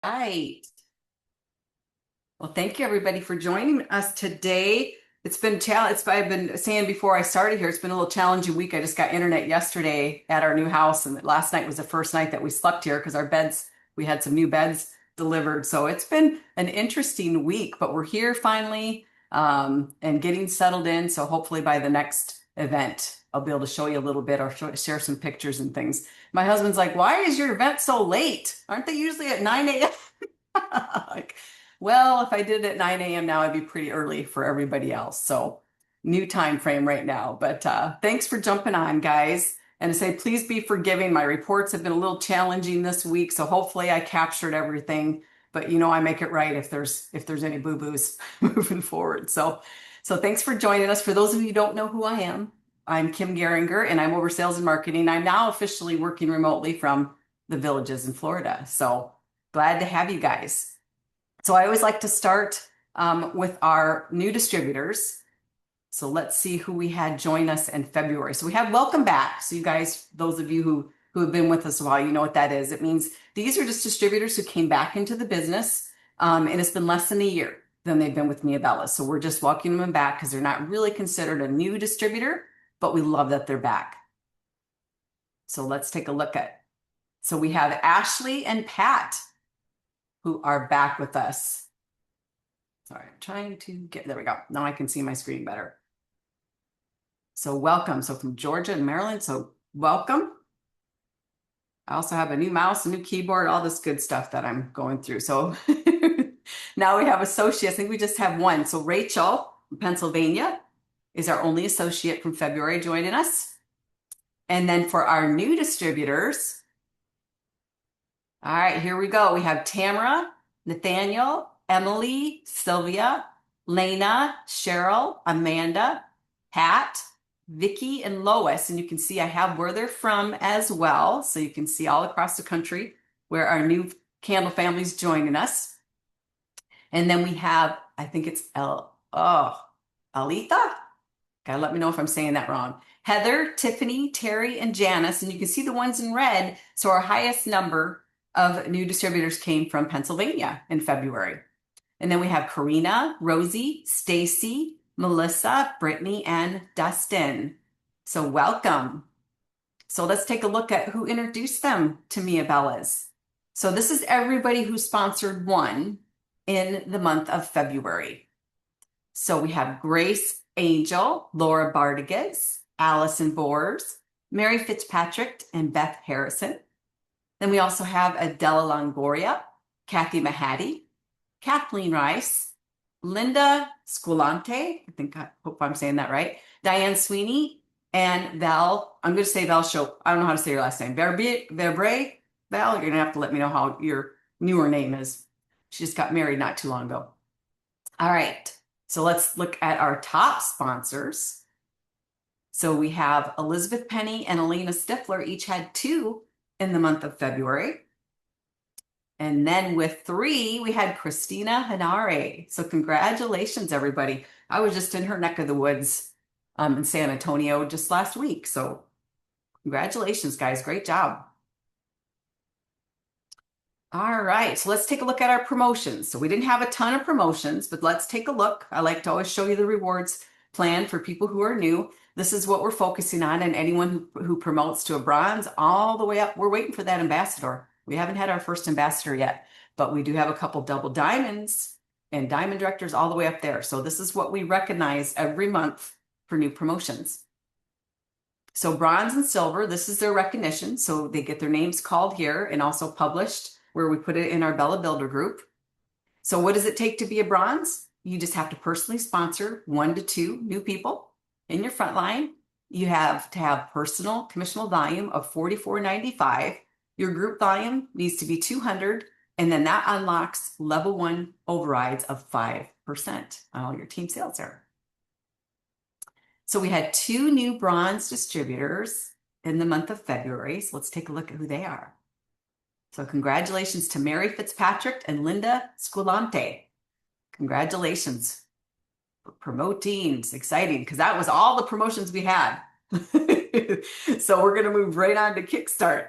Right. Well, thank you everybody for joining us today. It's been I've been saying before I started here, it's been a little challenging week. I just got internet yesterday at our new house, and last night was the first night that we slept here because we had some new beds delivered. So it's been an interesting week, but we're here finally, and getting settled in. So hopefully by the next event, I'll be able to show you a little bit or share some pictures and things. My husband's like, "Why is your event so late? Aren't they usually at 9 a.m.?" Like, well, if I did it at 9 a.m. now, I'd be pretty early for everybody else. So new time frame right now. But thanks for jumping on, guys. And to say, please be forgiving. My reports have been a little challenging this week, so hopefully I captured everything. But I make it right if there's any boo-boos moving forward. So thanks for joining us. For those of you who don't know who I am, I'm Kim Geringer, and I'm over sales and marketing. I'm now officially working remotely from the Villages in Florida. So glad to have you guys. So I always like to start with our new distributors. So let's see who we had join us in February. So we have welcome back. So you guys, those of you who have been with us a while, you know what that is. It means these are just distributors who came back into the business, and it's been less than a year than they've been with me at Bella. So we're just welcoming them back because they're not really considered a new distributor, but we love that they're back. So let's take a look at. So we have Ashley and Pat who are back with us. Sorry, I'm trying to there we go. Now I can see my screen better. So welcome. So from Georgia and Maryland, so welcome. I also have a new mouse, a new keyboard, all this good stuff that I'm going through. So now we have associates. I think we just have one. So Rachel from Pennsylvania is our only associate from February joining us. And then for our new distributors, all right, here we go. We have Tamara, Nathaniel, Emily, Sylvia, Lena, Cheryl, Amanda, Pat, Vicky, and Lois. And you can see I have where they're from as well. So you can see all across the country where our new candle family's joining us. And then we have, I think it's Alita. Gotta let me know if I'm saying that wrong. Heather, Tiffany, Terry, and Janice. And you can see the ones in red. So our highest number of new distributors came from Pennsylvania in February. And then we have Karina, Rosie, Stacy, Melissa, Brittany, and Dustin. So welcome. So let's take a look at who introduced them to Mia Bellas. So this is everybody who sponsored one in the month of February. So we have Grace Angel, Laura Bartigas, Allison Boers, Mary Fitzpatrick, and Beth Harrison. Then we also have Adela Longoria, Kathy Mahady, Kathleen Rice, Linda Squilante, I hope I'm saying that right, Diane Sweeney, and Val, I'm going to say Val Show. I don't know how to say your last name. Verbre, Val, you're going to have to let me know how your newer name is. She just got married not too long ago. All right, so let's look at our top sponsors. So we have Elizabeth Penny and Elena Stifler each had 2 in the month of February. And then with 3, we had Christina Hanare. So congratulations, everybody. I was just in her neck of the woods in San Antonio just last week. So congratulations, guys. Great job. All right, so let's take a look at our promotions. So we didn't have a ton of promotions, but let's take a look. I like to always show you the rewards plan for people who are new. This is what we're focusing on, and anyone who promotes to a bronze all the way up. We're waiting for that ambassador. We haven't had our first ambassador yet, but we do have a couple double diamonds and diamond directors all the way up there. So this is what we recognize every month for new promotions. So bronze and silver, this is their recognition. So they get their names called here and also published where we put it in our Bella Builder group. So what does it take to be a bronze? You just have to personally sponsor 1 to 2 new people in your front line. You have to have personal commissionable volume of $44.95. Your group volume needs to be 200, and then that unlocks level 1 overrides of 5% on all your team sales there. So we had 2 new bronze distributors in the month of February. So let's take a look at who they are. So congratulations to Mary Fitzpatrick and Linda Squilante. Congratulations for promoting. It's exciting because that was all the promotions we had. So we're going to move right on to Kickstart.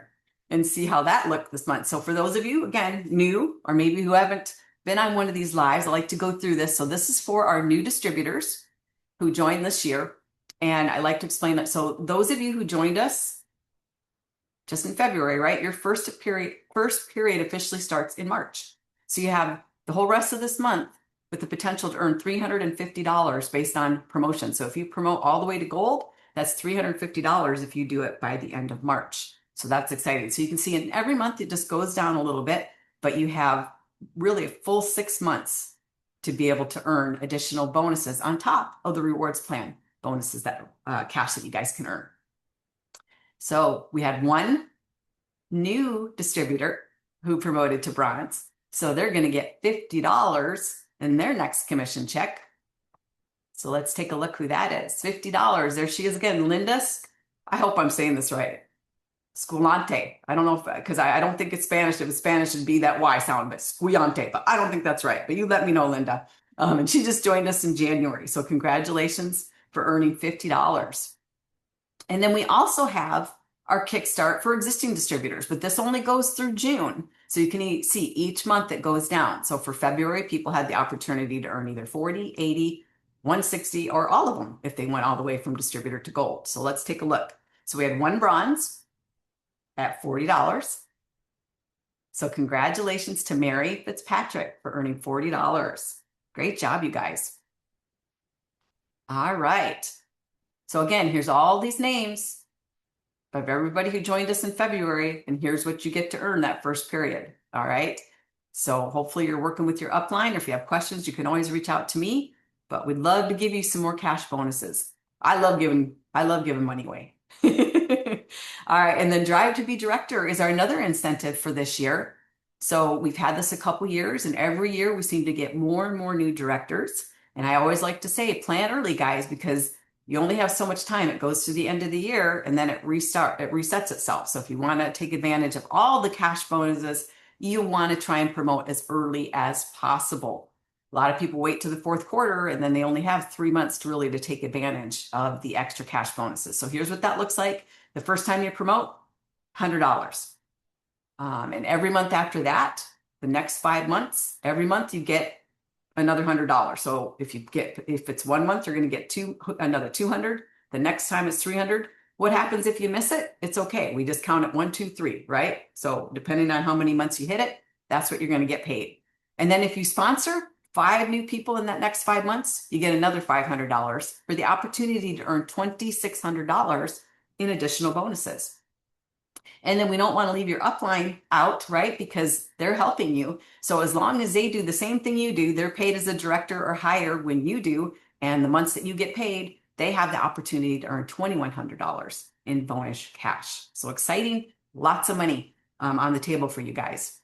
and see how that looked this month. So for those of you, again, new, or maybe who haven't been on one of these lives, I like to go through this. So this is for our new distributors who joined this year. And I like to explain that. So those of you who joined us just in February, right? Your first period officially starts in March. So you have the whole rest of this month with the potential to earn $350 based on promotion. So if you promote all the way to gold, that's $350 if you do it by the end of March. So that's exciting. So you can see in every month it just goes down a little bit, but you have really a full 6 months to be able to earn additional bonuses on top of the rewards plan bonuses, that cash that you guys can earn. So we had one new distributor who promoted to bronze. So they're going to get $50 in their next commission check. So let's take a look who that is. $50. There she is again, Linda. I hope I'm saying this right. Squillante. I don't know if, because I don't think it's Spanish. If it's Spanish, it'd be that Y sound, but Squillante. But I don't think that's right. But you let me know, Linda. And she just joined us in January. So congratulations for earning $50. And then we also have our Kickstart for existing distributors, but this only goes through June. So you can see each month it goes down. So for February, people had the opportunity to earn either 40, 80, 160, or all of them if they went all the way from distributor to gold. So let's take a look. So we had one bronze at $40. So congratulations to Mary Fitzpatrick for earning $40. Great job, you guys. All right. So again, here's all these names of everybody who joined us in February, and here's what you get to earn that first period. All right. So hopefully you're working with your upline. If you have questions, you can always reach out to me, but we'd love to give you some more cash bonuses. I love giving money away. All right. And then Drive to be Director is our another incentive for this year. So we've had this a couple years, and every year we seem to get more and more new directors. And I always like to say, plan early, guys, because you only have so much time. It goes to the end of the year and then it resets itself. So if you want to take advantage of all the cash bonuses, you want to try and promote as early as possible. A lot of people wait to the fourth quarter and then they only have 3 months to take advantage of the extra cash bonuses. So here's what that looks like. The first time you promote, $100. And every month after that, the next 5 months, every month you get another $100. So if it's 1 month, you're going to get another 200. The next time it's 300. What happens if you miss it? It's okay. We just count it 1, 2, 3, right? So depending on how many months you hit it, that's what you're going to get paid. And then if you sponsor 5 new people in that next 5 months, you get another $500 for the opportunity to earn $2,600 in additional bonuses. And then we don't want to leave your upline out, right? Because they're helping you. So as long as they do the same thing you do, they're paid as a director or higher when you do. And the months that you get paid, they have the opportunity to earn $2,100 in bonus cash. So exciting, lots of money on the table for you guys.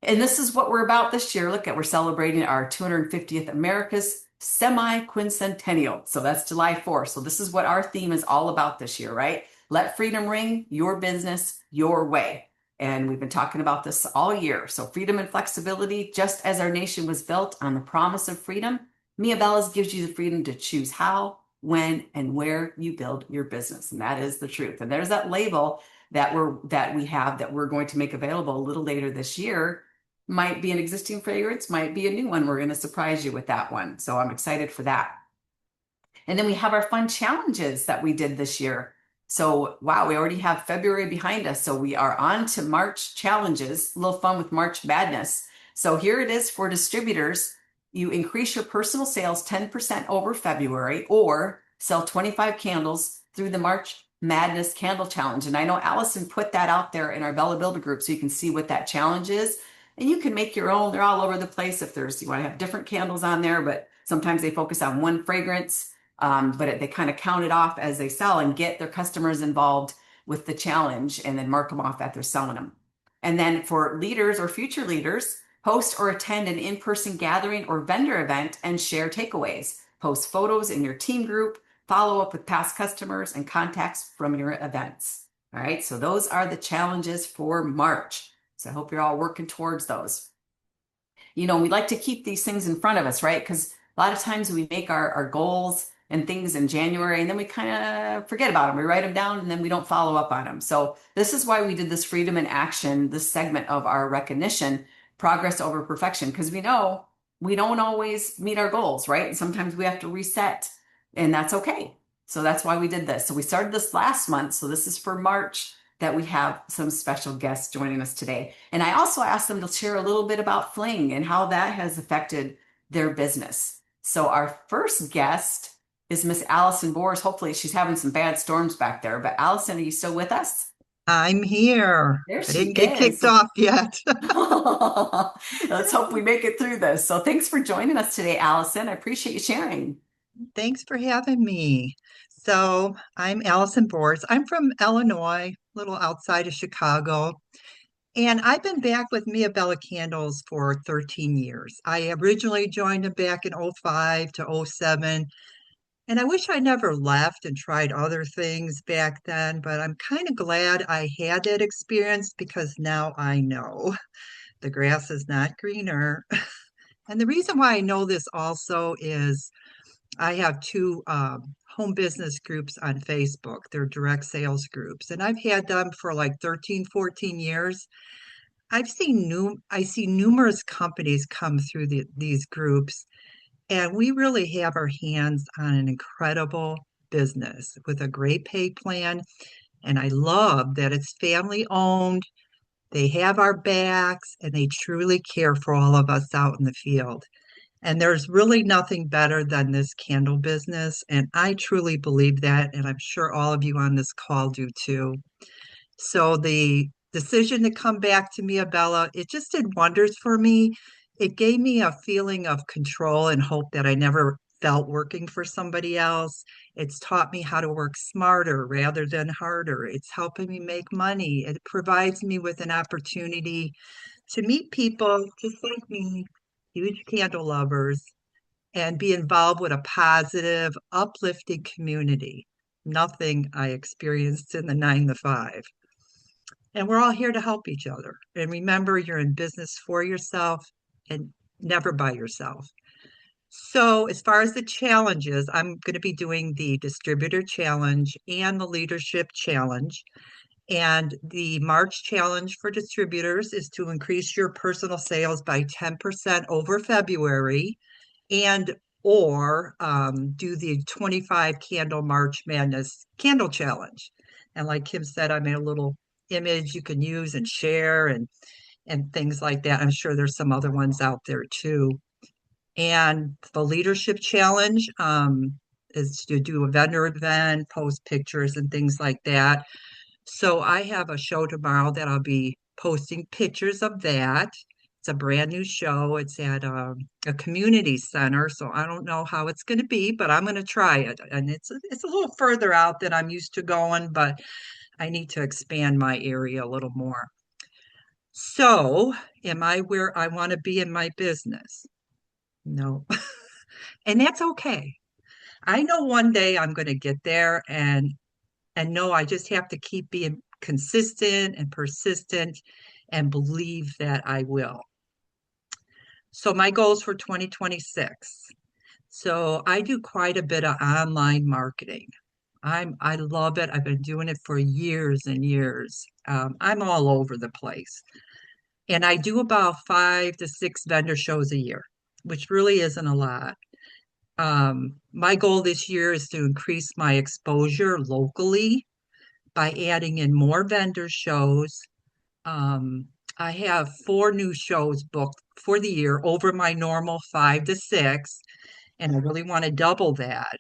And this is what we're about this year. Look at, we're celebrating our 250th America's semi-quincentennial. So that's July 4th. So this is what our theme is all about this year, right? Let freedom ring your business your way. And we've been talking about this all year. So freedom and flexibility, just as our nation was built on the promise of freedom, Mia Bellas gives you the freedom to choose how, when, and where you build your business. And that is the truth. And there's that label that we're going to make available a little later this year. Might be an existing fragrance, might be a new one. We're going to surprise you with that one. So I'm excited for that. And then we have our fun challenges that we did this year. So, wow, we already have February behind us. So we are on to March challenges, a little fun with March Madness. So here it is for distributors. You increase your personal sales 10% over February or sell 25 candles through the March Madness Candle Challenge. And I know Allison put that out there in our Bella Builder group so you can see what that challenge is. And you can make your own. They're all over the place if you want to have different candles on there, but sometimes they focus on one fragrance. But they kind of count it off as they sell and get their customers involved with the challenge and then mark them off that they're selling them. And then for leaders or future leaders, host or attend an in-person gathering or vendor event and share takeaways. Post photos in your team group, follow up with past customers and contacts from your events. All right, so those are the challenges for March. So I hope you're all working towards those. You know, we like to keep these things in front of us, right? Because a lot of times we make our goals and things in January, and then we kind of forget about them. We write them down and then we don't follow up on them. So this is why we did this Freedom in Action, this segment of our recognition, progress over perfection, because we know we don't always meet our goals, right? And sometimes we have to reset, and that's okay. So that's why we did this. So we started this last month. So this is for March that we have some special guests joining us today. And I also asked them to share a little bit about Fling and how that has affected their business. So our first guest is Miss Allison Boers. Hopefully she's having some bad storms back there. But Allison, are you still with us? I'm here. There I she didn't get is. kicked off yet. Let's hope we make it through this. So thanks for joining us today, Allison. I appreciate you sharing. Thanks for having me. So, I'm Allison Boers. I'm from Illinois, a little outside of Chicago, and I've been back with Mia Bella Candles for 13 years. I originally joined them back in '05 to '07, and I wish I never left and tried other things back then, but I'm kind of glad I had that experience because now I know the grass is not greener. And the reason why I know this also is I have two home business groups on Facebook. They're direct sales groups, and I've had them for like 13, 14 years. I see numerous companies come through these groups, and we really have our hands on an incredible business with a great pay plan. And I love that it's family owned. They have our backs and they truly care for all of us out in the field. And there's really nothing better than this candle business. And I truly believe that. And I'm sure all of you on this call do too. So the decision to come back to Mia Bella, it just did wonders for me. It gave me a feeling of control and hope that I never felt working for somebody else. It's taught me how to work smarter rather than harder. It's helping me make money. It provides me with an opportunity to meet people just like me, huge candle lovers, and be involved with a positive, uplifting community. Nothing I experienced in the 9 to 5. And we're all here to help each other. And remember, you're in business for yourself and never by yourself. So, as far as the challenges, I'm going to be doing the distributor challenge and the leadership challenge. And the March challenge for distributors is to increase your personal sales by 10% over February and or do the 25 candle March Madness candle challenge. And like Kim said, I made a little image you can use and share and things like that. I'm sure there's some other ones out there too. And the leadership challenge is to do a vendor event, post pictures and things like that. So I have a show tomorrow that I'll be posting pictures of that. It's a brand new show. It's at a community center, so I don't know how it's going to be, but I'm going to try it. And it's a little further out than I'm used to going, but I need to expand my area a little more. So, am I where I want to be in my business? No. And that's okay. I know one day I'm going to get there and no, I just have to keep being consistent and persistent and believe that I will. So my goals for 2026. So I do quite a bit of online marketing. I love it. I've been doing it for years and years. I'm all over the place. And I do about 5 to 6 vendor shows a year, which really isn't a lot. My goal this year is to increase my exposure locally by adding in more vendor shows. Um, I have 4 new shows booked for the year over my normal 5 to 6, and I really want to double that.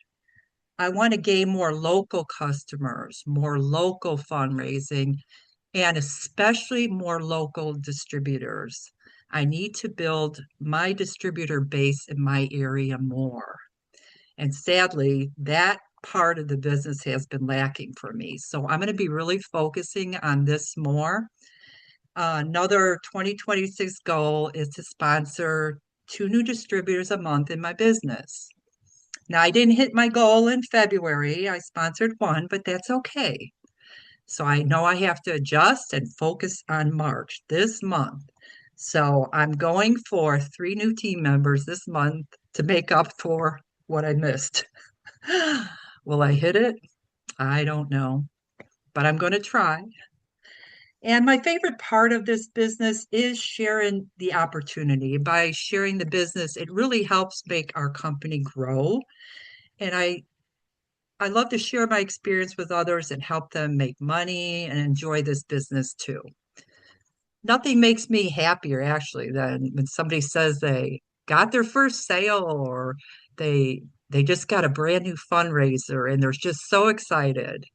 I want to gain more local customers, more local fundraising, and especially more local distributors. I need to build my distributor base in my area more. And sadly, that part of the business has been lacking for me. So I'm going to be really focusing on this more. Another 2026 goal is to sponsor 2 new distributors a month in my business. Now, I didn't hit my goal in February. I sponsored one, but that's okay. So I know I have to adjust and focus on March this month. So I'm going for 3 new team members this month to make up for what I missed. Will I hit it? I don't know, but I'm going to try. And my favorite part of this business is sharing the opportunity. By sharing the business, it really helps make our company grow. And I love to share my experience with others and help them make money and enjoy this business too. Nothing makes me happier actually than when somebody says they got their first sale or they they just got a brand new fundraiser and they're just so excited.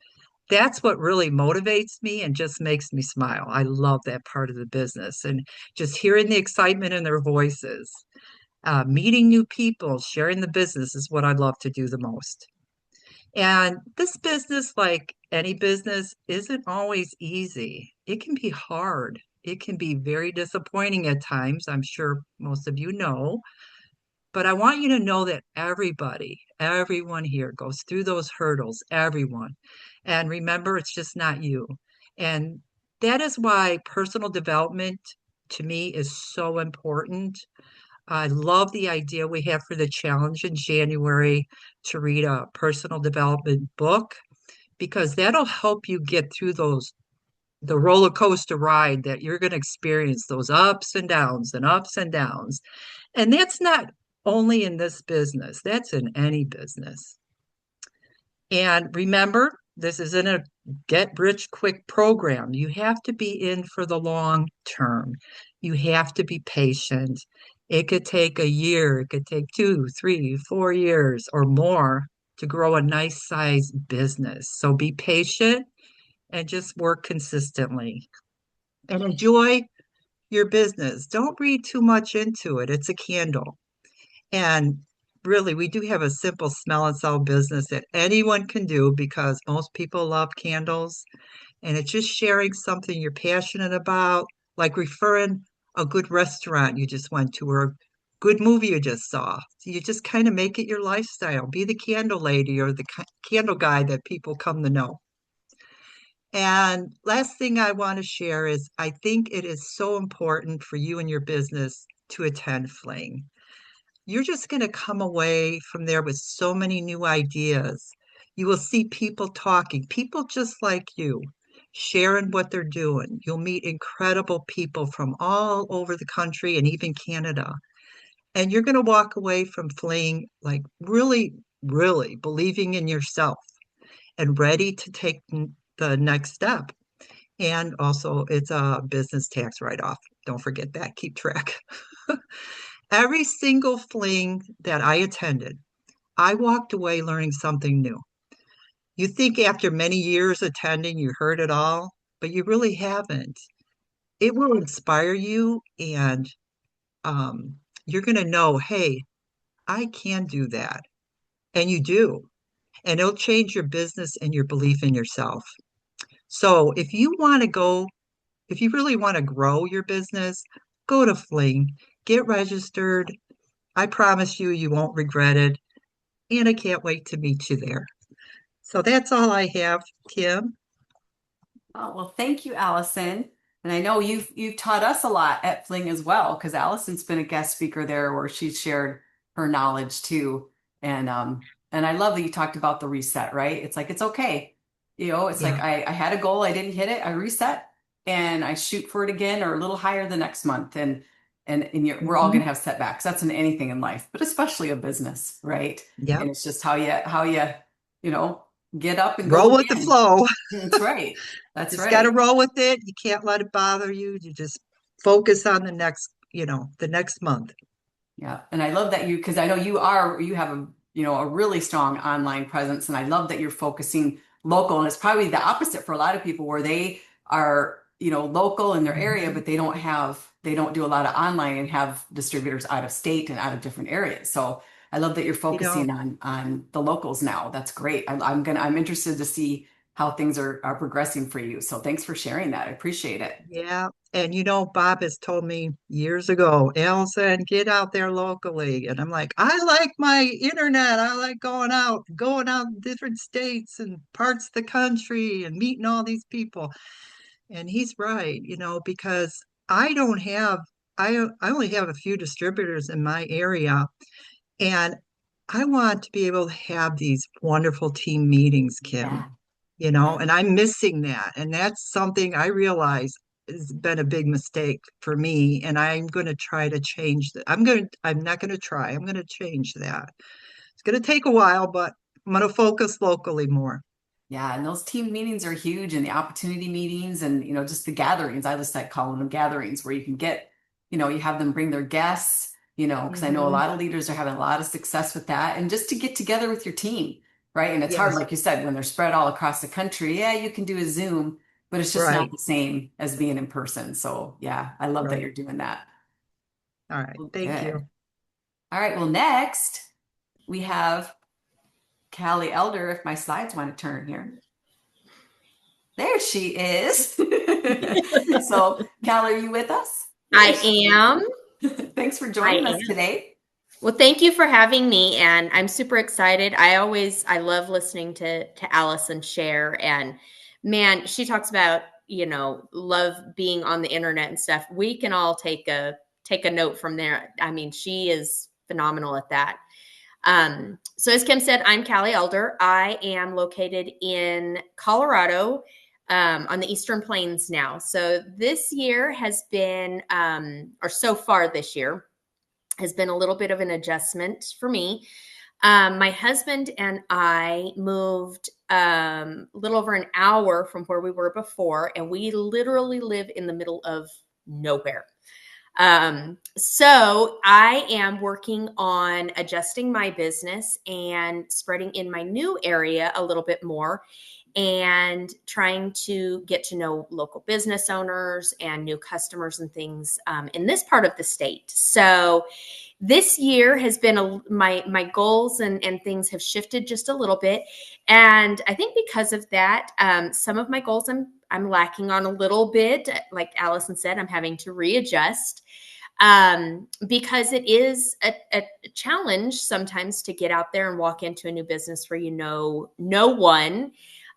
That's what really motivates me and just makes me smile. I love that part of the business and just hearing the excitement in their voices. Meeting new people, sharing the business is what I love to do the most. And this business, like any business, isn't always easy. It can be hard. It can be very disappointing at times. I'm sure most of you know. But I want you to know that everyone here goes through those hurdles, everyone. And remember, it's just not you. And that is why personal development to me is so important. I love the idea we have for the challenge in January to read a personal development book because that'll help you get through the roller coaster ride that you're going to experience, those ups and downs and ups and downs. And that's not only in this business, that's in any business. And remember, this isn't a get rich quick program. You have to be in for the long term. You have to be patient. It could take a year, it could take 2, 3, 4 years or more to grow a nice size business. So be patient and just work consistently and enjoy your business. Don't read too much into it. It's a candle. And really, we do have a simple smell and sell business that anyone can do because most people love candles. And it's just sharing something you're passionate about, like referring a good restaurant you just went to or a good movie you just saw. So you just kind of make it your lifestyle. Be the candle lady or the candle guy that people come to know. And last thing I want to share is I think it is so important for you and your business to attend Fling. You're just going to come away from there with so many new ideas. You will see people talking, people just like you, sharing what they're doing. You'll meet incredible people from all over the country and even Canada. And you're going to walk away from fleeing like really, really believing in yourself and ready to take the next step. And also, it's a business tax write-off. Don't forget that. Keep track. Every single fling that I attended, I walked away learning something new. You think after many years attending, you heard it all, but you really haven't. It will inspire you, and um, you're going to know, hey, I can do that. And you do. And it'll change your business and your belief in yourself. So if you really want to grow your business, go to Fling, get registered. I promise you, you won't regret it. And I can't wait to meet you there. So that's all I have, Kim. Oh, well, thank you, Allison. And I know you've taught us a lot at Fling as well, because Allison's been a guest speaker there where she's shared her knowledge too. And I love that you talked about the reset, right? It's like it's okay. It's like Yeah, I had a goal, I didn't hit it, I reset and I shoot for it again or a little higher the next month. And we're all mhm, gonna have setbacks. That's in anything in life, but especially a business, right? yep. And it's just how you, you know, get up and go Roll with the again. flow. That's right. That's Just got to right. roll with it. You can't let it bother you. You just focus on the next, the next month. Yeah. And I love that because I know you have a really strong online presence. And I love that you're focusing local. And it's probably the opposite for a lot of people where they are, local in their area, Mhm. but they don't do a lot of online and have distributors out of state and out of different areas. So I love that you're You know, focusing on the locals now. That's great. I'm interested to see how things are progressing for you. So thanks for sharing that. I appreciate it. yeah. And Bob has told me years ago, Allison, get out there locally. And I'm like, I like my internet. I like going out in different states and parts of the country and meeting all these people. And he's right, because I don't have, I only have a few distributors in my area. And I want to be able to have these wonderful team meetings, Kim, Yeah. and I'm missing that. And that's something I realize has been a big mistake for me. And I'm going to try to change that. I'm not going to try. I'm going to change that. It's going to take a while, but I'm going to focus locally more. Yeah, and those team meetings are huge, and the opportunity meetings, and just the gatherings. I just like calling them gatherings, where you can get, you have them bring their guests, because I know a Hmm. lot of leaders are having a lot of success with that, and just to get together with your team, right? And it's hard, Yes, like you said, when they're spread all across the country. Yeah, you can do a Zoom, but it's just not right, the same as being in person. So yeah, I love that right. you're doing that. All right. Well, Thank good. you. All right. Well, next we have Callie Elder. If my slides want to turn here. There she is. So, Cal, are you with us? There I she am. is. Thanks for I joining us am. today. Well, thank you for having me, and I'm super excited. I love listening to Allison share, and man, she talks about love being on the internet and stuff. We can all take a note from there. I mean, she is phenomenal at that. So as Kim said, I'm Callie Elder. I am located in Colorado, on the Eastern Plains now. So this year has been, or so far this year, has been a little bit of an adjustment for me. My husband and I moved a little over an hour from where we were before, and we literally live in the middle of nowhere. So I am working on adjusting my business and spreading in my new area a little bit more and trying to get to know local business owners and new customers and things in this part of the state. So this year has been my goals and things have shifted just a little bit, and I think because of that, some of my goals I'm lacking on a little bit. Like Allison said, I'm having to readjust because it is a challenge sometimes to get out there and walk into a new business where you know no one.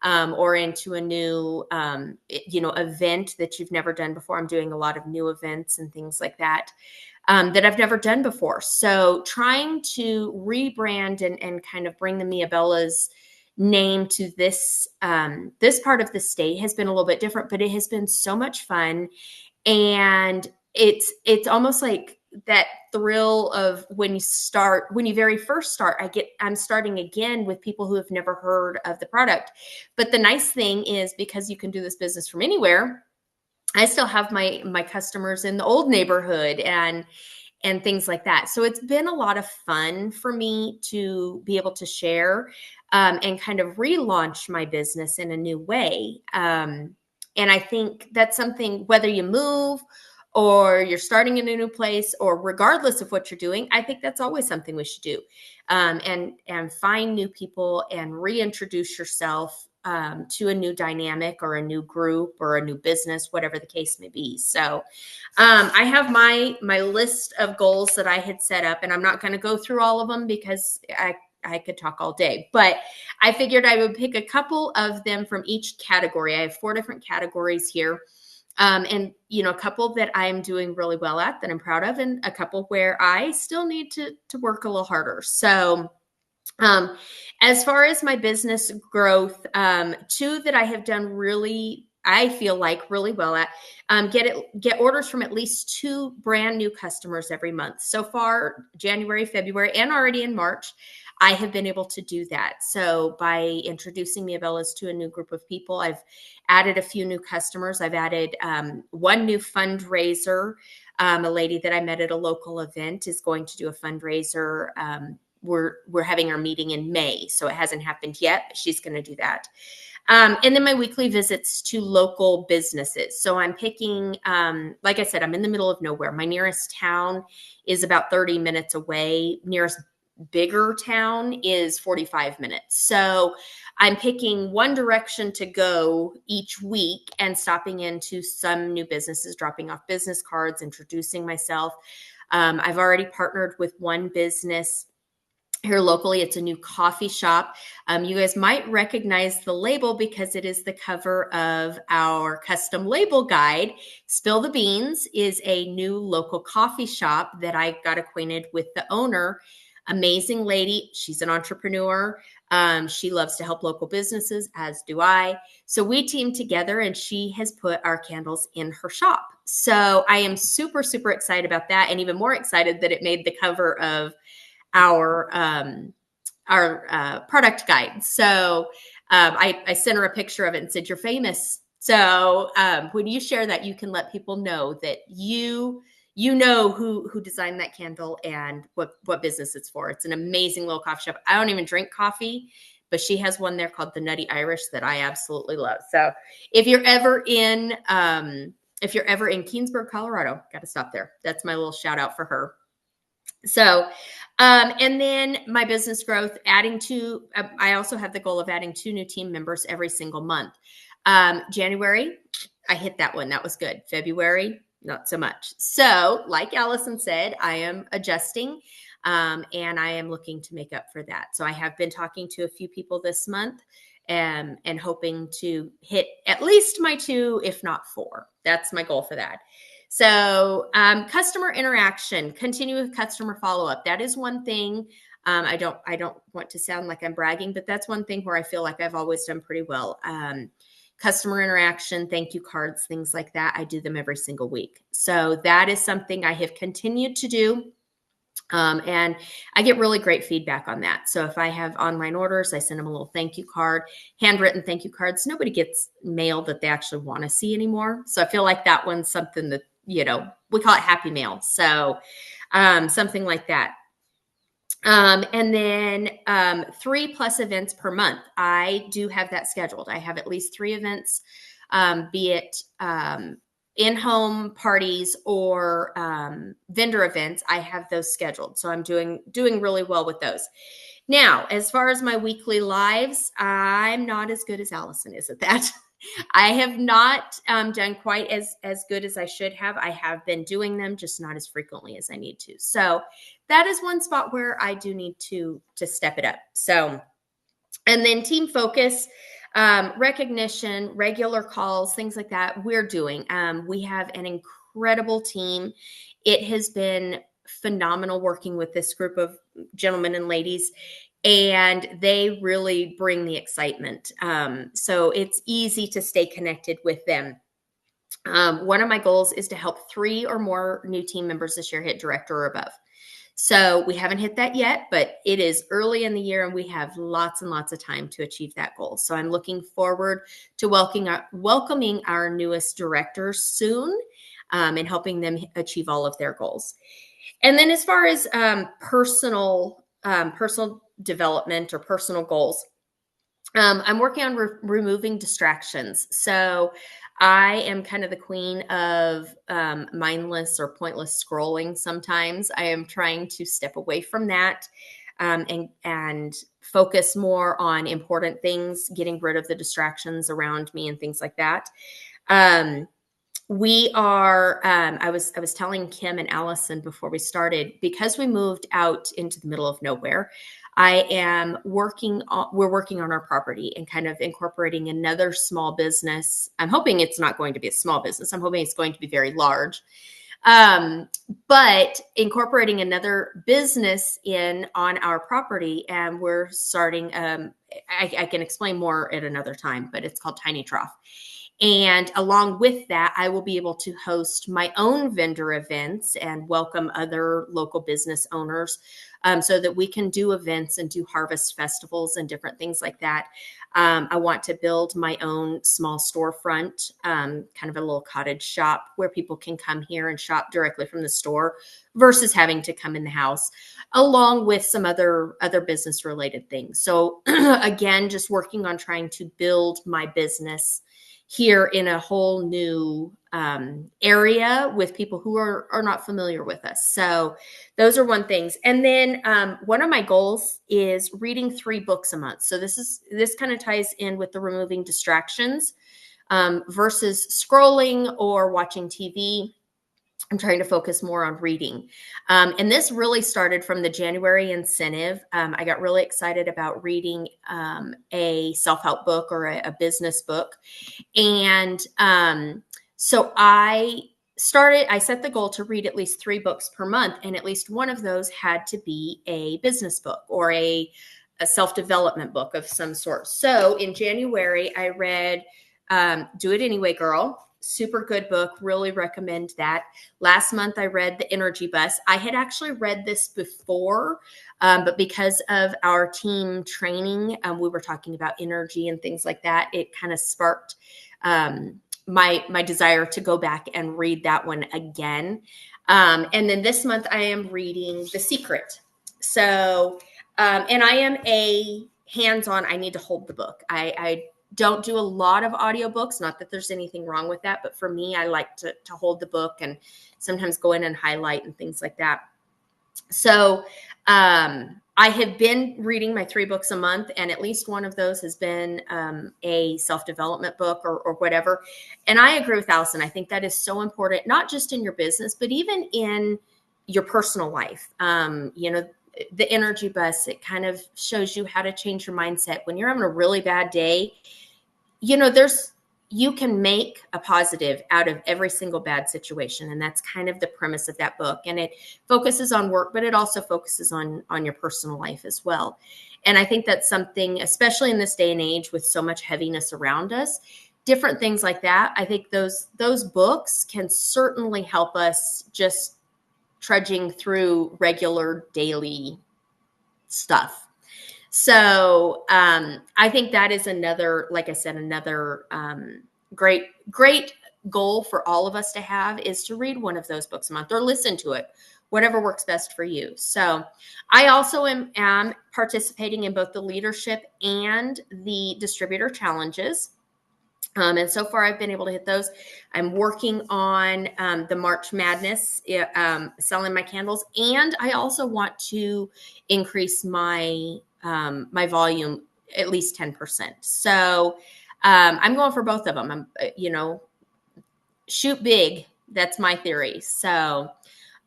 Or into a new, event that you've never done before. I'm doing a lot of new events and things like that that I've never done before. So trying to rebrand and kind of bring the Mia Bellas name to this part of the state has been a little bit different, but it has been so much fun. And it's almost like that thrill of when you very first start. I'm starting again with people who have never heard of the product. But the nice thing is, because you can do this business from anywhere, I still have my customers in the old neighborhood and things like that. So it's been a lot of fun for me to be able to share and kind of relaunch my business in a new way. And I think that's something, whether you move or you're starting in a new place, or regardless of what you're doing, I think that's always something we should do. And find new people and reintroduce yourself to a new dynamic or a new group or a new business, whatever the case may be. So I have my list of goals that I had set up, and I'm not going to go through all of them because I could talk all day, but I figured I would pick a couple of them from each category. I have 4 different categories here. And a couple that I'm doing really well at that I'm proud of, and a couple where I still need to work a little harder. So um, as far as my business growth, 2 that I have done really, I feel like really well at, get orders from at least 2 brand new customers every month. So far, January, February, and already in March, I have been able to do that. So by introducing Mia Bellas to a new group of people, I've added a few new customers. I've added 1 new fundraiser. A lady that I met at a local event is going to do a fundraiser. We're having our meeting in May, so it hasn't happened yet, but she's going to do that. And then my weekly visits to local businesses. So I'm picking, like I said, I'm in the middle of nowhere. My nearest town is about 30 minutes away. Nearest bigger town is 45 minutes. So I'm picking one direction to go each week and stopping into some new businesses, dropping off business cards, introducing myself. I've already partnered with one business here locally. It's a new coffee shop. You guys might recognize the label because it is the cover of our custom label guide. Spill the Beans is a new local coffee shop that I got acquainted with the owner Amazing lady. She's an entrepreneur. She loves to help local businesses, as do I. So we teamed together and she has put our candles in her shop. So I am super, super excited about that, and even more excited that it made the cover of our product guide. So I sent her a picture of it and said, "You're famous." So when you share that, you can let people know that you know who designed that candle and what business it's for. It's an amazing little coffee shop. I don't even drink coffee, but she has one there called the Nutty Irish that I absolutely love. So if you're ever in Keensburg, Colorado, got to stop there. That's my little shout out for her. So, and then my business growth, I also have the goal of adding 2 new team members every single month. January, I hit that one. That was good. February, not so much. So like Allison said, I am adjusting, and I am looking to make up for that. So I have been talking to a few people this month, and hoping to hit at least my 2, if not 4. That's my goal for that. So customer interaction, continue with customer follow-up. That is one thing. I don't want to sound like I'm bragging, but that's one thing where I feel like I've always done pretty well. Customer interaction, thank you cards, things like that. I do them every single week. So that is something I have continued to do. And I get really great feedback on that. So if I have online orders, I send them a little thank you card, handwritten thank you cards. Nobody gets mail that they actually want to see anymore. So I feel like that one's something that, we call it happy mail. So something like that. And then 3+ events per month. I do have that scheduled. I have at least 3 events, be it in-home parties or vendor events. I have those scheduled. So I'm doing really well with those. Now, as far as my weekly lives, I'm not as good as Allison is at that. I have not done quite as good as I should have. I have been doing them, just not as frequently as I need to. So that is one spot where I do need to step it up. So, and then team focus, recognition, regular calls, things like that we're doing. We have an incredible team. It has been phenomenal working with this group of gentlemen and ladies, and they really bring the excitement. So it's easy to stay connected with them. One of my goals is to help 3 or more new team members this year hit director or above. So we haven't hit that yet, but it is early in the year and we have lots and lots of time to achieve that goal. So I'm looking forward to welcoming our newest directors soon, and helping them achieve all of their goals. And then as far as personal development or personal goals, I'm working on removing distractions. So I am kind of the queen of mindless or pointless scrolling sometimes. I am trying to step away from that, and focus more on important things, getting rid of the distractions around me and things like that. We are, I was telling Kim and Allison before we started, because we moved out into the middle of nowhere, we're working on our property and kind of incorporating another small business. I'm hoping it's not going to be a small business. I'm hoping it's going to be very large. But incorporating another business on our property, and we're starting, I can explain more at another time, but it's called Tiny Trough. And along with that, I will be able to host my own vendor events and welcome other local business owners, so that we can do events and do harvest festivals and different things like that. I want to build my own small storefront, kind of a little cottage shop where people can come here and shop directly from the store versus having to come in the house, along with some other business related things. So again, just working on trying to build my business here in a whole new area with people who are not familiar with us. So those are one things. And then one of my goals is reading 3 books a month. So this kind of ties in with the removing distractions versus scrolling or watching TV. I'm trying to focus more on reading. And this really started from the January incentive. I got really excited about reading a self-help book or a business book. And so I I set the goal to read at least 3 books per month, and at least one of those had to be a business book or a self-development book of some sort. So in January, I read Do It Anyway, Girl. Super good book. Really recommend that. Last month, I read The Energy Bus. I had actually read this before, but because of our team training, we were talking about energy and things like that. It kind of sparked my desire to go back and read that one again. And then this month, I am reading The Secret. So, and I am a hands-on, I need to hold the book. I don't do a lot of audiobooks, not that there's anything wrong with that, but for me, I like to hold the book and sometimes go in and highlight and things like that. So I have been reading my 3 books a month, and at least one of those has been a self-development book or whatever. And I agree with Allison. I think that is so important, not just in your business, but even in your personal life. The Energy Bus, it kind of shows you how to change your mindset when you're having a really bad day. You can make a positive out of every single bad situation. And that's kind of the premise of that book. And it focuses on work, but it also focuses on your personal life as well. And I think that's something, especially in this day and age with so much heaviness around us, different things like that. I think those books can certainly help us just trudging through regular daily stuff. So I think that is another, like I said, another great goal for all of us to have is to read one of those books a month or listen to it, whatever works best for you. So I also am participating in both the leadership and the distributor challenges. And so far, I've been able to hit those. I'm working on the March Madness, selling my candles, and I also want to increase my my volume at least 10%. So I'm going for both of them. I'm, shoot big. That's my theory. So,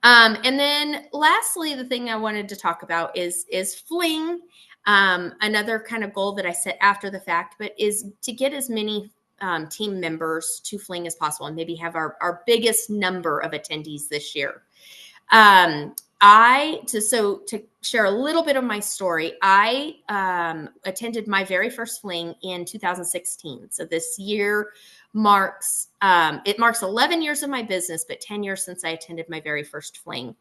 and then lastly, the thing I wanted to talk about is Fling. Another kind of goal that I set after the fact, but is to get as many team members to Fling as possible and maybe have our biggest number of attendees this year. To share a little bit of my story, I attended my very first Fling in 2016. So this year marks 11 years of my business, but 10 years since I attended my very first Fling.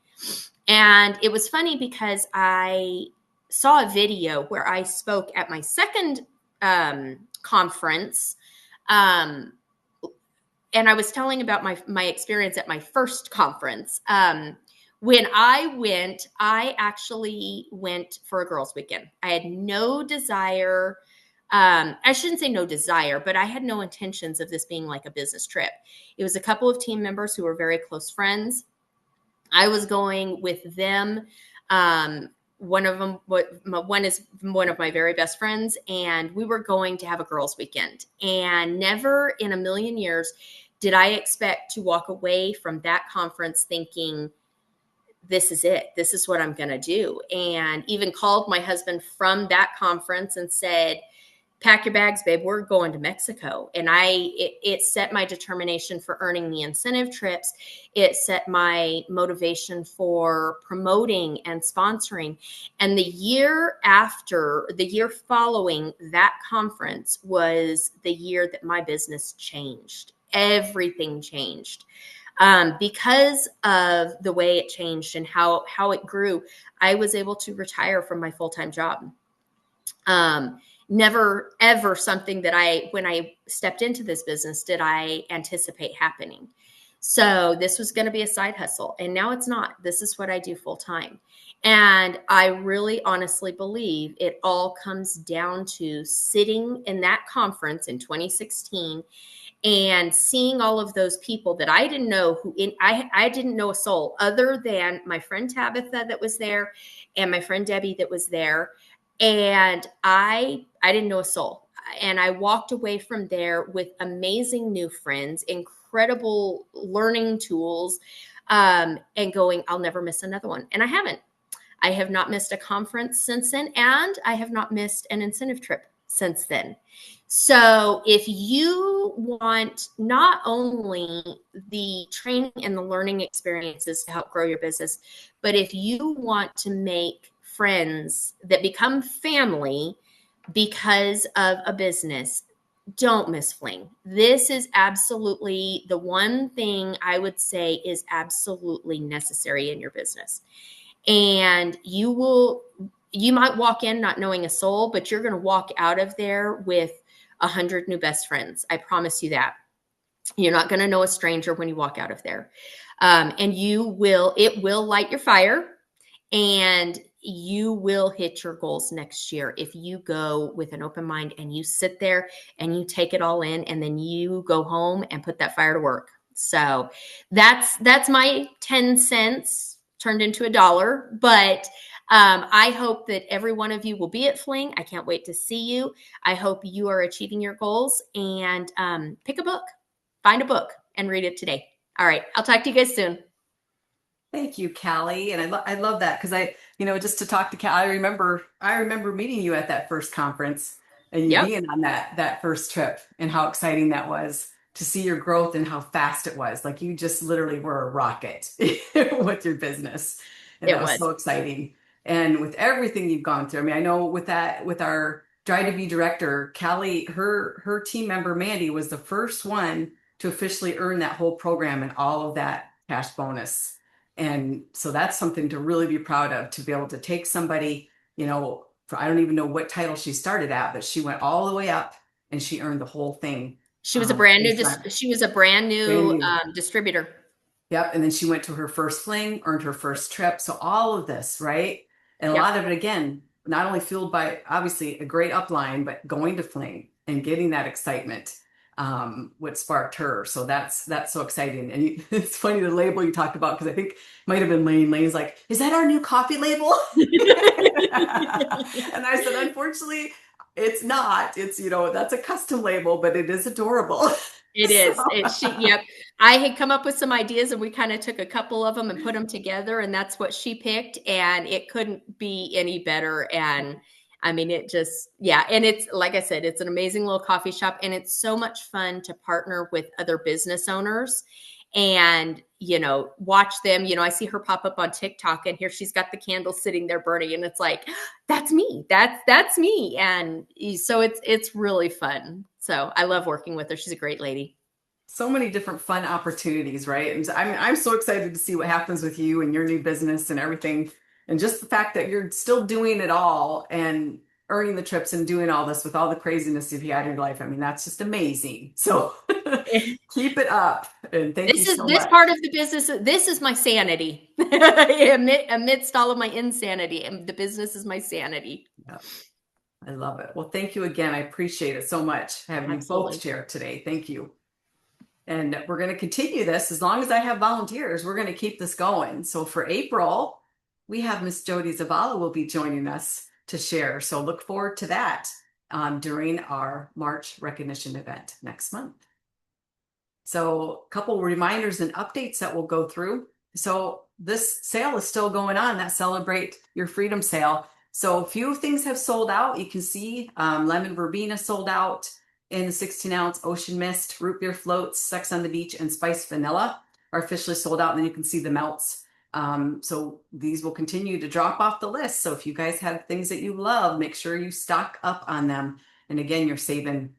And it was funny because I saw a video where I spoke at my second conference. And I was telling about my experience at my first conference. When I went, I actually went for a girls' weekend. I had no desire. I shouldn't say no desire, but I had no intentions of this being like a business trip. It was a couple of team members who were very close friends. I was going with them. One is one of my very best friends, and we were going to have a girls' weekend. And never in a million years did I expect to walk away from that conference thinking, this is it. This is what I'm going to do. And even called my husband from that conference and said, pack your bags, babe, we're going to Mexico. And it set my determination for earning the incentive trips. It set my motivation for promoting and sponsoring. And the year following that conference was the year that my business changed. Everything changed. Because of the way it changed and how it grew, I was able to retire from my full-time job. Never, ever something that when I stepped into this business, did I anticipate happening. So this was going to be a side hustle, and now it's not. This is what I do full time. And I really honestly believe it all comes down to sitting in that conference in 2016 and seeing all of those people that I didn't know I didn't know a soul other than my friend Tabitha that was there and my friend Debbie that was there. And I didn't know a soul. And I walked away from there with amazing new friends, incredible learning tools, and going, I'll never miss another one. And I haven't. I have not missed a conference since then, and I have not missed an incentive trip since then. So if you want not only the training and the learning experiences to help grow your business, but if you want to make friends that become family because of a business, don't miss Fling. This is absolutely the one thing I would say is absolutely necessary in your business. And you might walk in not knowing a soul, but you're going to walk out of there with 100 new best friends. I promise you that. You're not going to know a stranger when you walk out of there. And it will light your fire, and you will hit your goals next year if you go with an open mind and you sit there and you take it all in, and then you go home and put that fire to work. So that's my 10 cents turned into $1. But I hope that every one of you will be at Fling. I can't wait to see you. I hope you are achieving your goals, and pick a book, find a book and read it today. All right. I'll talk to you guys soon. Thank you, Callie. And I love that because just to talk to Callie, I remember meeting you at that first conference and you Yep. being on that first trip, and how exciting that was to see your growth and how fast it was. Like, you just literally were a rocket with your business. And It that was was. so exciting. And with everything you've gone through, I mean, I know with our Dry to Be director, Callie, her team member, Mandy, was the first one to officially earn that whole program and all of that cash bonus. And so that's something to really be proud of, to be able to take somebody, I don't even know what title she started at, but she went all the way up and she earned the whole thing. She was a brand new Based on brand brand new new. distributor. Yep. And then she went to her first Fling, earned her first trip. So all of this, right? And a Yep. lot of it, again, not only fueled by obviously a great upline, but going to Fling and getting that excitement, what sparked her. So that's so exciting. And it's funny, the label you talked about, because I think it might have been Lane. Lane's like, is that our new coffee label? And I said, unfortunately, it's not. It's, that's a custom label, but it is adorable. It is. Yep. I had come up with some ideas, and we kind of took a couple of them and put them together, and that's what she picked, and it couldn't be any better. And I mean, it just, yeah. And it's, like I said, it's an amazing little coffee shop, and it's so much fun to partner with other business owners and, watch them. I see her pop up on TikTok, and here she's got the candle sitting there burning, and it's like, that's me. That's me. And so it's really fun. So I love working with her. She's a great lady. So many different fun opportunities, right? And I'm so excited to see what happens with you and your new business and everything. And just the fact that you're still doing it all and earning the trips and doing all this with all the craziness you've had in your life. I mean, that's just amazing. So keep it up. And thank you so This much. part of the business. This is my sanity. Amidst all of my insanity, and the business is my sanity. Yeah, I love it. Well, thank you again. I appreciate it so much having you Absolutely. both share today. Thank you. And we're going to continue this as long as I have volunteers. We're going to keep this going. So for April, we have Miss Jody Zavala will be joining us to share. So look forward to that during our March recognition event next month. So a couple reminders and updates that we'll go through. So this sale is still going on, that Celebrate Your Freedom sale. So a few things have sold out. You can see lemon verbena sold out in the 16-ounce. Ocean Mist, root beer floats, Sex on the Beach, and spiced vanilla are officially sold out. And then you can see the melts. So these will continue to drop off the list. So if you guys have things that you love, make sure you stock up on them. And again, you're saving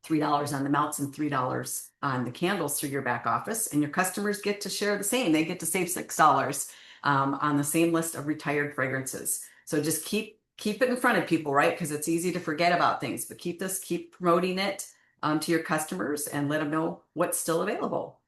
$3 on the melts and $3 on the candles through your back office. And your customers get to share the same. They get to save $6 on the same list of retired fragrances. So just keep it in front of people, right? Because it's easy to forget about things, but keep promoting it to your customers and let them know what's still available.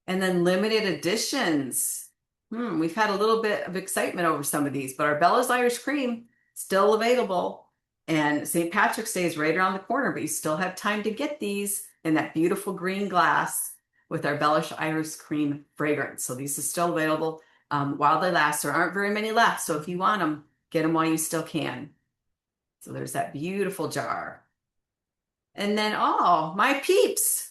And then limited editions. We've had a little bit of excitement over some of these, but our Bella's Irish Cream still available. And St. Patrick's Day is right around the corner, but you still have time to get these in that beautiful green glass with our Bella's Irish Cream fragrance. So these are still available while they last. There aren't very many left. So if you want them, get them while you still can. So there's that beautiful jar. And then, my peeps.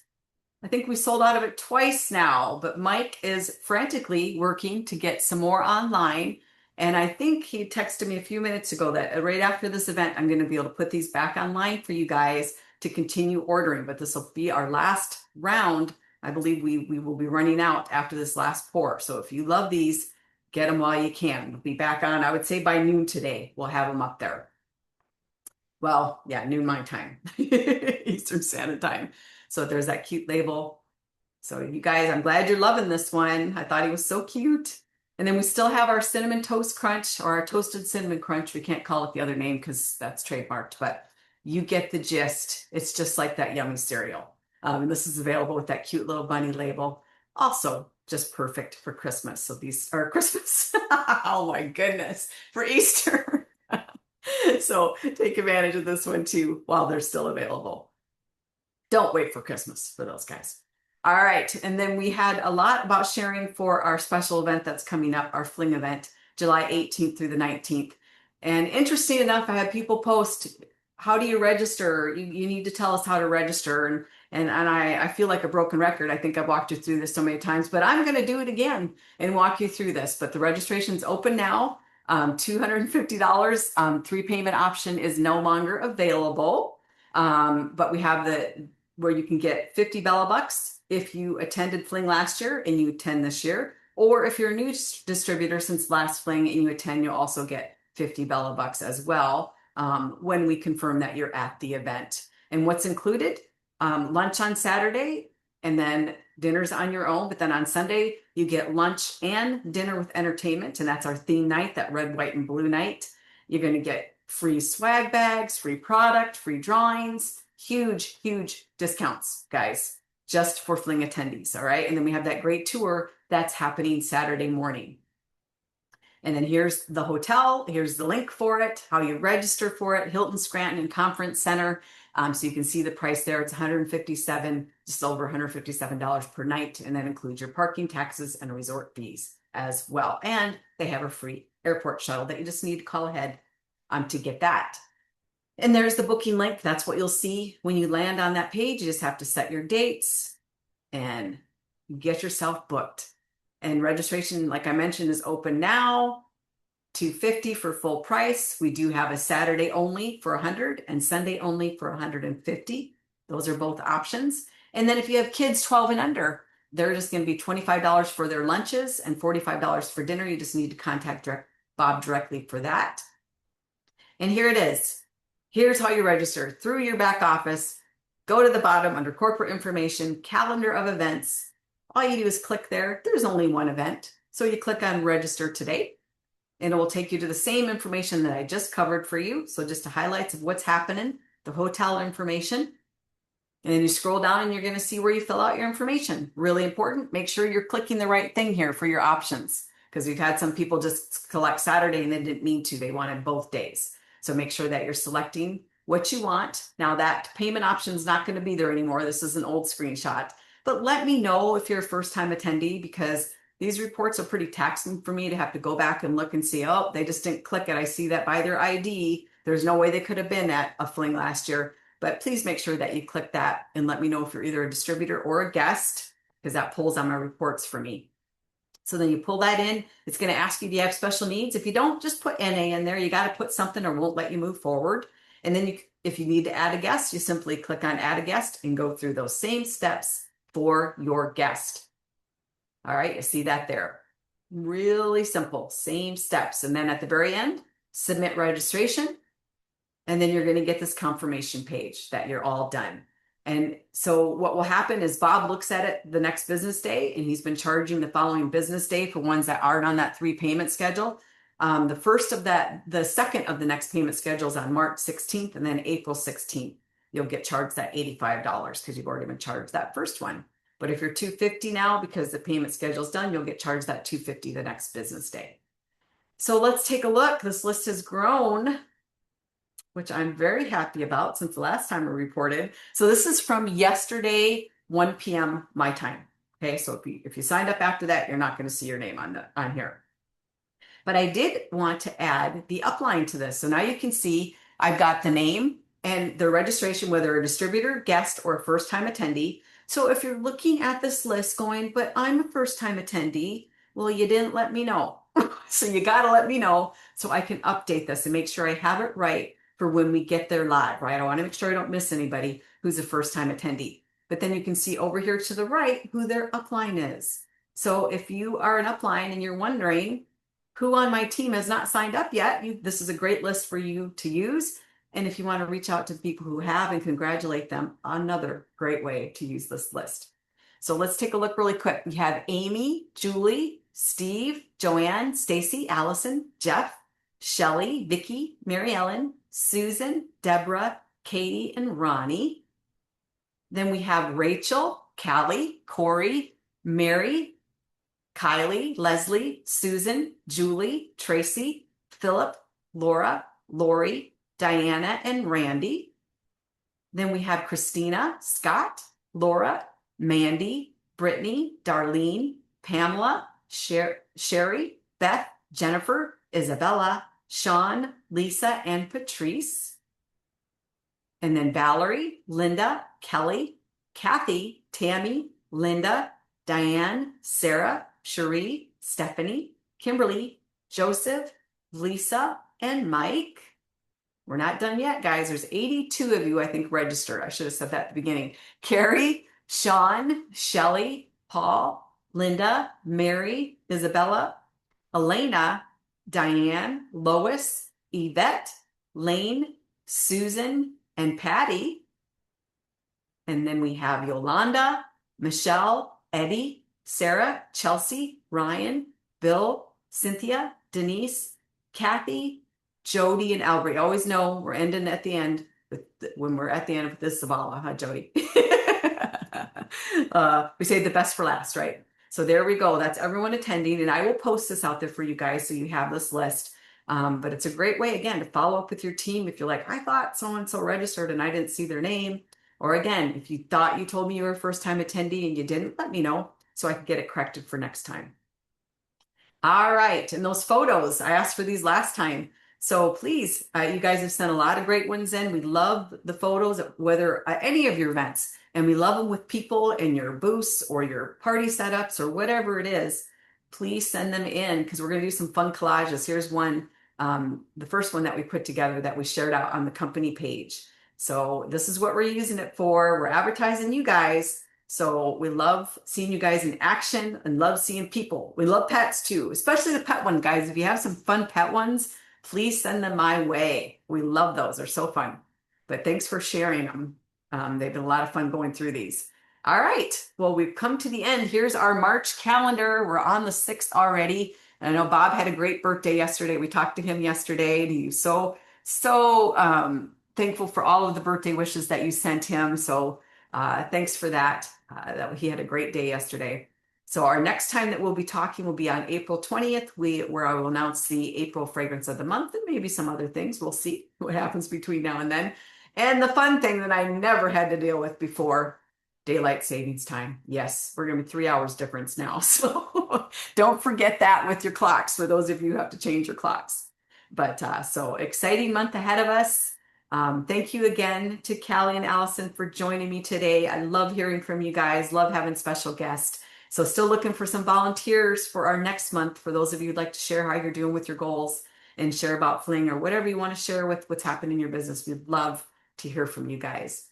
I think we sold out of it twice now, but Mike is frantically working to get some more online. And I think he texted me a few minutes ago that right after this event, I'm going to be able to put these back online for you guys to continue ordering. But this will be our last round. I believe we will be running out after this last pour. So if you love these, get them while you can. We'll be back on, I would say by noon today, we'll have them up there. Well, yeah, noon my time, Eastern Standard Time. So there's that cute label. So you guys, I'm glad you're loving this one. I thought he was so cute. And then we still have our cinnamon toast crunch or our toasted cinnamon crunch. We can't call it the other name because that's trademarked, but you get the gist. It's just like that yummy cereal. And this is available with that cute little bunny label. Also, just perfect for Christmas. So these are Christmas. Oh my goodness, for Easter. So take advantage of this one too while they're still available. Don't wait for Christmas for those guys. All right, and then we had a lot about sharing for our special event that's coming up, our Fling event, July 18th through the 19th. And interesting enough, I had people post, how do you register? You need to tell us how to register. And I feel like a broken record. I think I've walked you through this so many times, but I'm going to do it again and walk you through this. But the registration's open now, $250. Three payment option is no longer available, but we have where you can get 50 Bella Bucks if you attended Fling last year and you attend this year, or if you're a new distributor since last Fling and you attend, you'll also get 50 Bella Bucks as well when we confirm that you're at the event. And what's included? Lunch on Saturday, and then dinner's on your own. But then on Sunday, you get lunch and dinner with entertainment, and that's our theme night, that red, white, and blue night. You're going to get free swag bags, free product, free drawings, huge, huge discounts, guys, just for Fling attendees, all right? And then we have that great tour that's happening Saturday morning. And then here's the hotel, here's the link for it, how you register for it, Hilton Scranton Conference Center. So you can see the price there. It's $157, just over $157 per night, and that includes your parking, taxes, and resort fees as well. And they have a free airport shuttle that you just need to call ahead to get that. And there's the booking link. That's what you'll see when you land on that page. You just have to set your dates and get yourself booked. And registration, like I mentioned, is open now. $250 for full price. We do have a Saturday only for $100 and Sunday only for $150. Those are both options. And then if you have kids 12 and under, they're just going to be $25 for their lunches and $45 for dinner. You just need to contact Bob directly for that. And here it is. Here's how you register through your back office. Go to the bottom under corporate information, calendar of events. All you do is click there. There's only one event. So you click on register today, and it will take you to the same information that I just covered for you. So just the highlights of what's happening, the hotel information. And then you scroll down and you're going to see where you fill out your information. Really important. Make sure you're clicking the right thing here for your options, because we've had some people just select Saturday and they didn't mean to. They wanted both days. So make sure that you're selecting what you want. Now that payment option is not going to be there anymore. This is an old screenshot, but let me know if you're a first time attendee, because these reports are pretty taxing for me to have to go back and look and see, oh, they just didn't click it. I see that by their ID. There's no way they could have been at a Fling last year, but please make sure that you click that and let me know if you're either a distributor or a guest, because that pulls on my reports for me. So then you pull that in. It's going to ask you, do you have special needs? If you don't, just put NA in there. You got to put something or won't let you move forward. And then if you need to add a guest, you simply click on add a guest and go through those same steps for your guest. All right, you see that there. Really simple, same steps. And then at the very end, submit registration. And then you're going to get this confirmation page that you're all done. And so what will happen is Bob looks at it the next business day, and he's been charging the following business day for ones that aren't on that 3 payment schedule. The second of the next payment schedule is on March 16th, and then April 16th, you'll get charged that $85 because you've already been charged that first one. But if you're $250 now, because the payment schedule is done, you'll get charged that $250 the next business day. So let's take a look. This list has grown, which I'm very happy about since the last time we reported. So this is from yesterday, 1 p.m. my time. Okay, so if you signed up after that, you're not going to see your name on here. But I did want to add the upline to this. So now you can see I've got the name and the registration, whether a distributor, guest, or a first-time attendee. So if you're looking at this list going, but I'm a first-time attendee, well, you didn't let me know. So you got to let me know so I can update this and make sure I have it right for when we get there live, right? I want to make sure I don't miss anybody who's a first time attendee. But then you can see over here to the right who their upline is. So if you are an upline and you're wondering who on my team has not signed up yet, this is a great list for you to use. And if you want to reach out to people who have and congratulate them, another great way to use this list. So let's take a look really quick. We have Amy, Julie, Steve, Joanne, Stacy, Allison, Jeff, Shelly, Vicki, Mary Ellen, Susan, Deborah, Katie, and Ronnie. Then we have Rachel, Callie, Corey, Mary, Kylie, Leslie, Susan, Julie, Tracy, Philip, Laura, Lori, Diana, and Randy. Then we have Christina, Scott, Laura, Mandy, Brittany, Darlene, Pamela, Sherry, Beth, Jennifer, Isabella, Sean, Lisa, and Patrice. And then Valerie, Linda, Kelly, Kathy, Tammy, Linda, Diane, Sarah, Cherie, Stephanie, Kimberly, Joseph, Lisa, and Mike. We're not done yet, guys. There's 82 of you, I think, registered. I should have said that at the beginning. Carrie, Sean, Shelly, Paul, Linda, Mary, Isabella, Elena, Diane, Lois, Yvette, Lane, Susan, and Patty. And then we have Yolanda, Michelle, Eddie, Sarah, Chelsea, Ryan, Bill, Cynthia, Denise, Kathy, Jody, and Albert. You always know we're ending at the end when we're at the end of this Zavala, huh, Jody? We say the best for last, right? So there we go. That's everyone attending. And I will post this out there for you guys so you have this list. But it's a great way, again, to follow up with your team. If you're like, I thought so-and-so registered and I didn't see their name. Or again, if you thought you told me you were a first-time attendee and you didn't, let me know so I can get it corrected for next time. All right. And those photos, I asked for these last time. So please, you guys have sent a lot of great ones in. We love the photos, whether any of your events, and we love them with people in your booths or your party setups or whatever it is. Please send them in because we're going to do some fun collages. Here's one, the first one that we put together that we shared out on the company page. So this is what we're using it for. We're advertising you guys. So we love seeing you guys in action and love seeing people. We love pets too, especially the pet one, guys. If you have some fun pet ones, please send them my way. We love those. They're so fun. But thanks for sharing them. They've been a lot of fun going through these. All right. Well, we've come to the end. Here's our March calendar. We're on the 6th already. And I know Bob had a great birthday yesterday. We talked to him yesterday. And he's so thankful for all of the birthday wishes that you sent him. So thanks for that. That he had a great day yesterday. So our next time that we'll be talking will be on April 20th, where I will announce the April fragrance of the month and maybe some other things. We'll see what happens between now and then. And the fun thing that I never had to deal with before, daylight savings time. Yes, we're going to be 3 hours difference now. So don't forget that with your clocks for those of you who have to change your clocks. But so exciting month ahead of us. Thank you again to Callie and Allison for joining me today. I love hearing from you guys, love having special guests. So still looking for some volunteers for our next month. For those of you who'd like to share how you're doing with your goals and share about Fling or whatever you want to share with what's happening in your business, we'd love to hear from you guys.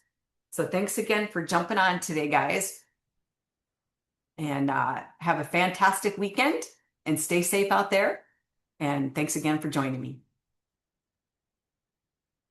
So thanks again for jumping on today, guys. And have a fantastic weekend and stay safe out there. And thanks again for joining me.